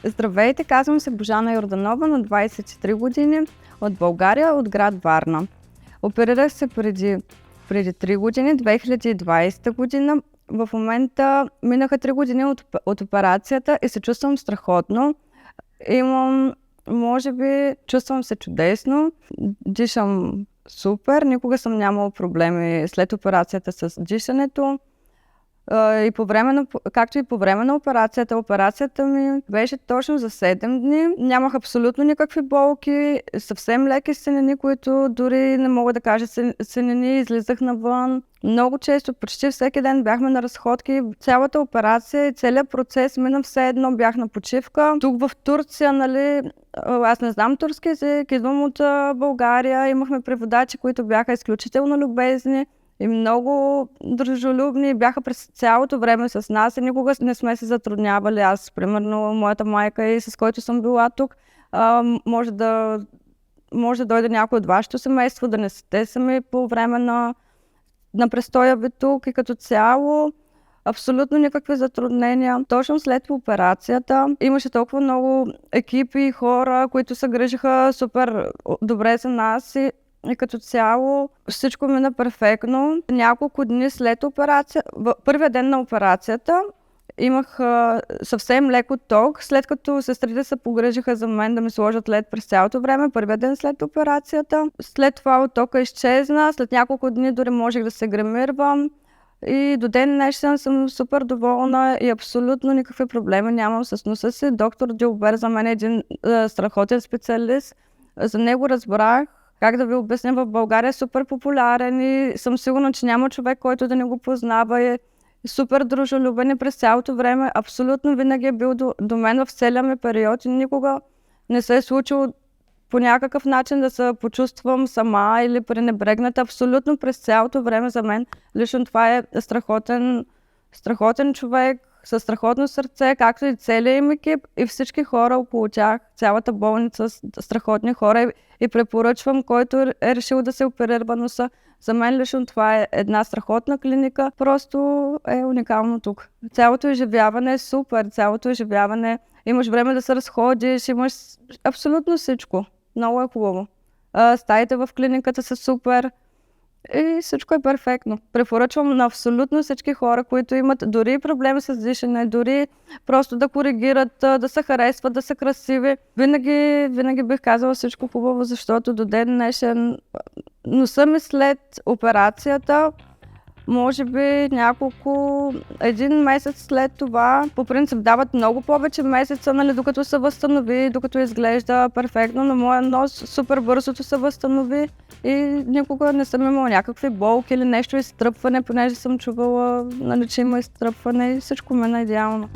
Здравейте, казвам се Божана Йорданова, на 23 години, от България, от град Варна. Оперирах се преди 3 години, 2020 година. В момента минаха 3 години от операцията и се чувствам страхотно. Чувствам се чудесно, дишам супер, никога съм нямала проблеми след операцията с дишането. Както и по време на операцията ми беше точно за 7 дни. Нямах абсолютно никакви болки, съвсем леки синини, които дори не мога да кажа синини, излизах навън. Много често, почти всеки ден бяхме на разходки. Цялата операция и целият процес мина все едно, бях на почивка. Тук в Турция, аз не знам турски език, идвам от България, имахме преводачи, които бяха изключително любезни и много дружелюбни, бяха през цялото време с нас и никога не сме се затруднявали. Аз, примерно, моята майка и с който съм била тук, може да дойде някой от вашето семейство, да не сте сами по време на престоя ви тук и като цяло абсолютно никакви затруднения. Точно след операцията имаше толкова много екипи и хора, които се грижиха супер добре за нас и като цяло всичко мина перфектно. Няколко дни след операция, първия ден на операцията, имах съвсем леко ток, след като сестрите се погрижиха за мен да ми сложат лед през цялото време, първия ден след операцията. След това тока изчезна, след няколко дни дори можех да се гримирам и до ден днешен съм супер доволна и абсолютно никакви проблеми нямам с носа си. Доктор Дилбер за мен е един страхотен специалист. За него разбрах, как да ви обясня, в България е супер популярен и съм сигурна, че няма човек, който да не го познава. Е супер дружелюбен и през цялото време. Абсолютно винаги е бил до мен в целия ми период и никога не се е случило по някакъв начин да се почувствам сама или пренебрегната. Абсолютно през цялото време за мен. Лично това е страхотен човек, със страхотно сърце, както и целият им екип и всички хора около тях, цялата болница, страхотни хора и препоръчвам, който е решил да се оперира носа. За мен лично това е една страхотна клиника, просто е уникално тук. Цялото изживяване е супер, имаш време да се разходиш, имаш абсолютно всичко. Много е хубаво. Стаите в клиниката са супер. И всичко е перфектно. Препоръчвам на абсолютно всички хора, които имат дори проблеми с дишане, дори просто да коригират, да се харесват, да са красиви. Винаги бих казала всичко хубаво, защото до ден днешен носа ми след операцията, може би един месец след това, по принцип дават много повече месеца, докато се възстанови, докато изглежда перфектно, но моя нос супер бързото се възстанови и никога не съм имала някакви болки или нещо изтръпване, понеже съм чувала, че има изтръпване и всичко мина идеално.